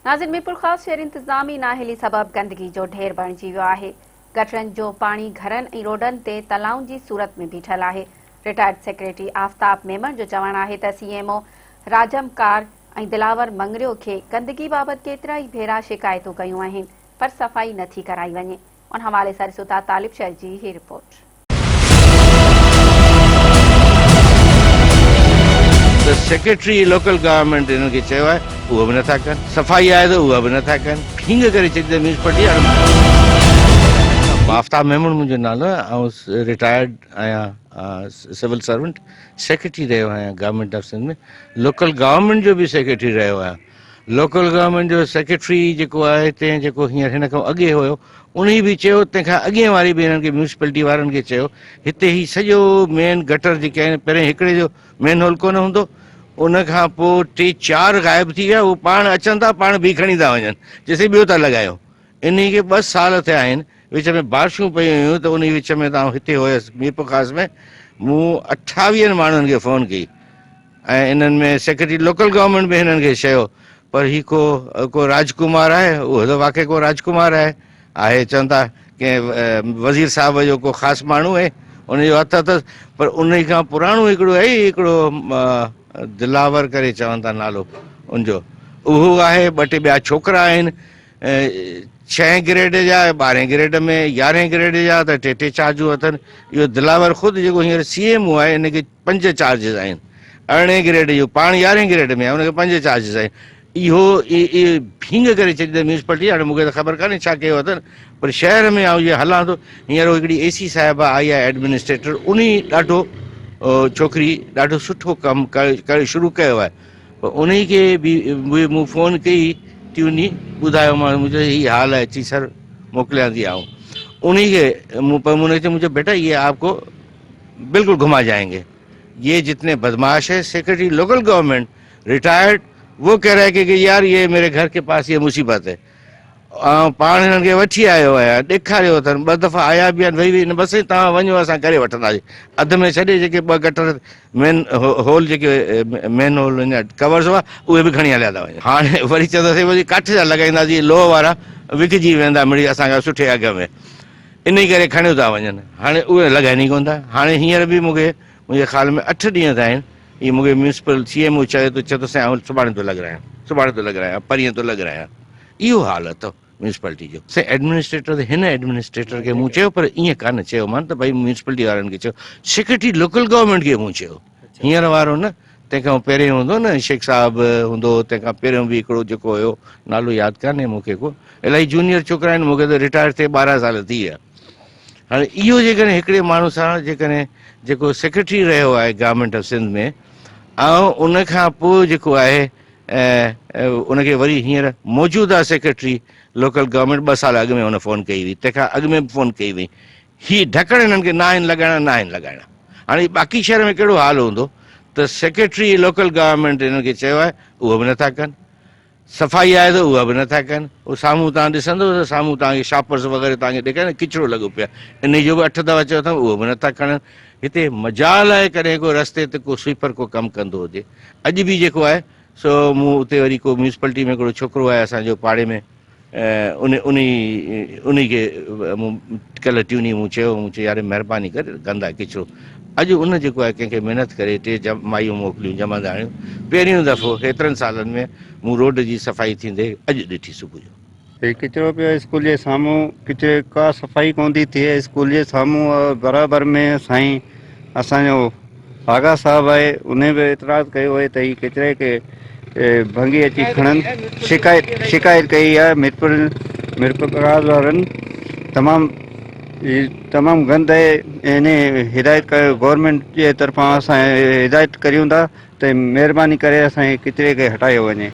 नाज़िन मीरपुर ख़ास शहर इंतज़ामी नाहिली सबब गंदगी जो ढेर बणिजी वियो आहे। गटरनि जो पाणी घरनि ऐं रोडनि ते तलाउनि जी सूरत में बीठल आहे। रिटायर्ड सेक्रेटरी आफ्ताब मेमन जो चवणु आहे त सीएमओ राजम कार ऐं दिलावर मंगरियो खे गंदगी बाबति केतिरा ई भेरा शिकायतूं कयूं आहिनि, पर सफ़ाई नथी कराई वञे। उन हवाले सां ॾिसूं था तालिब शहर जी ही रिपोर्ट। सेक्रेटरी लोकल गवर्नमेंट इनके चयो आहे उहो बि नथा कनि, सफ़ाई आहे त उहा बि नथा कनि, फिंग करे छॾींदा म्यूनिसिपलिटी। आफ्ताब मेमन मुंहिंजो नालो आहे, ऐं रिटायर्ड आहियां, सिविल सर्वेंट, सेक्रेटरी रहियो आहियां गवर्नमेंट ऑफ सिंध में। लोकल गवर्नमेंट जो बि सेक्रेटरी रहियो आहियां। लोकल गवर्नमेंट जो सेक्रेटरी जेको आहे हिते जेको हींअर हिन खां अॻे हुयो, उन बि चयो, तंहिंखां अॻे वारी बि हिननि खे म्यूनिसिपलिटी वारनि खे चयो हिते ही सॼो मेन गटर जेके आहिनि, पहिरें हिकिड़े जो मेन होल कोन हूंदो, उन खां पोइ 3-4 गायब थी विया। उहो पाण अचनि था, पाण बि खणी था वञनि, जैसे ॿियो था लॻायो। इन खे 2 साल थिया आहिनि। विच में बारिशूं पयूं हुयूं त उन विच में तव्हां हिते हुयसि मीरपुर ख़ास में, मूं 28 माण्हुनि खे फ़ोन कई ऐं इन्हनि में सेक्रेटरी लोकल गवर्नमेंट बि हिननि खे चयो, पर ही को राजकुमार आहे, उहो त वाक़ई को राजकुमार आहे। चवनि था कंहिं वज़ीर साहब जो को ख़ासि माण्हू आहे, उनजो हथ अथसि, पर उन खां पुराणो हिकिड़ो आहे, हिकिड़ो दिलावर करे चवनि था नालो उनजो, उहो आहे। 2-टे ॿिया छोकिरा आहिनि, 6 ग्रेड जा, 12 ग्रेड में, 11 ग्रेड जा, त 2-2 चार्जूं अथनि। इहो दिलावर ख़ुदि जेको हींअर सीएमओ आहे, इनखे 5 चार्जिस आहिनि। 18 ग्रेड जो, पाण 11 ग्रेड में आहे, उनखे 5 चार्जिस आहिनि। इहो भींग करे छॾींदा म्यूनिसिपलिटी। हाणे मूंखे त ख़बर कान्हे छा कयो अथनि, पर शहर में आउं इहो हलां थो। हींअर हिकिड़ी एसी साहिबा आई आहे एडमिनिस्ट्रेटर, उन ॾाढो छोकिरी ॾाढो सुठो कमु करे शुरू कयो आहे, पर उन खे बि मूं फ़ोन कई, ट्यूनी ॿुधायो मां मुंहिंजो हीअ हाल है, अची सर मोकिलियां थी आऊं। उन खे मुझे बेटा ये आपको बिल्कुल घुमा जाएंगे, ये जितने बदमाश है, सेक्रेटरी लोकल गवर्नमेंट रिटायर्ड, वो कह रहा है कि यार ये मेरे घर के पास ये मुसीबत है। पाण हिननि खे वठी आयो आहियां, ॾेखारियो अथनि, 2 दफ़ा आया बि आहिनि, वही हिन बसि तव्हां वञो असां करे वठंदासीं। अध में छॾे जेके 2 गटर मेन होल जेके मेन होल कवर्स हुआ, उहे बि खणी हलिया था वञनि। हाणे वरी चवंदासीं वरी काठ जा लॻाईंदासीं, लोह वारा विकिजी वेंदा मिड़ी असांखां सुठे अघ में, इन करे खणियो था वञनि। हाणे उहे लॻाइनि ई कोन था। हाणे हींअर बि मुंहिंजे ख़्याल में 8 ॾींहं थिया आहिनि, इहे मूंखे म्यूनिसिपल सीएमओ चयो त साईं सुभाणे थो लॻारायां, परीहं थो लॻारायां। इहो हाल अथव म्यूनिसिपलिटी जो। साईं एडमिनिस्ट्रेटर त हिन एडमिनिस्ट्रेटर खे मूं चयो, पर ईअं कान चयो मान त भई म्यूनिसिपलिटी वारनि खे चयो, सेक्रेटरी लोकल गवर्नमेंट खे मूं चयो। हींअर वारो न, तंहिंखां पहिरियों हूंदो न, शेख साहब हूंदो, तंहिंखां पहिरियों बि हिकिड़ो जेको हुयो, नालो यादि कान्हे मूंखे, को इलाही जूनियर छोकिरा आहिनि, मूंखे त रिटायर थिए 12 साल थी विया। हाणे इहो जेकॾहिं हिकिड़े माण्हू सां जेकॾहिं जेको सेक्रेटरी रहियो आहे गवर्नमेंट ऑफ सिंध में, ऐं उन खां पोइ जेको आहे उनखे वरी हींअर मौजूदा सेक्रेटरी लोकल गवर्नमेंट 2 साल अॻु में हुन फ़ोन कई हुई, तंहिंखां अॻु में बि फ़ोन कई हुई। हीअ ढकण हिननि खे न आहिनि लॻाइणा। हाणे बाक़ी शहर में कहिड़ो हाल हूंदो त सेक्रेटरी लोकल गवर्नमेंट हिननि खे चयो आहे, उहो बि नथा कनि, सफ़ाई आहे त उहा बि नथा कनि। उहो साम्हूं तव्हां ॾिसंदव त साम्हूं तव्हांखे शॉपर्स वग़ैरह तव्हांखे ॾेखारे किचिरो लॻो पियो आहे, इन जो बि 8 दफ़ा चयो अथऊं, उहो बि नथा खणनि। हिते मजाल आहे कॾहिं को रस्ते ते को स्वीपर को कमु कंदो हुजे। अॼु बि जेको आहे सो मूं उते वरी को म्यूनिसिपलिटी में हिकिड़ो छोकिरो आहे असांजो पाड़े में, उन खे मूं कल्ह ट्यूनी मूं चयो यार महिरबानी करे गंदा किचिरो। अॼु उन जेको आहे कंहिंखे महिनत करे 3 माइयूं मोकिलियूं जमादाणियूं, पहिरियों दफ़ो हेतिरनि सालनि में मूं रोड जी सफ़ाई थींदे अॼु ॾिठी सुबुह जो। किचिरो पियो स्कूल जे साम्हूं, किचिरे का सफ़ाई कोन थी थिए स्कूल जे साम्हूं बराबरि में। साईं असांजो आगा साहब आहे, उन बि एतिराज़ कयो आहे त हीअ किचिरे खे भंगी अची खणनि, शिकायत कई आहे मीरपुर वारनि। तमामु गंद आहे। इन हिदायत कयो गवर्नमेंट जे तरफ़ां, असां हिदायत करियूं था त महिरबानी करे असांजे किचिरे खे हटायो वञे।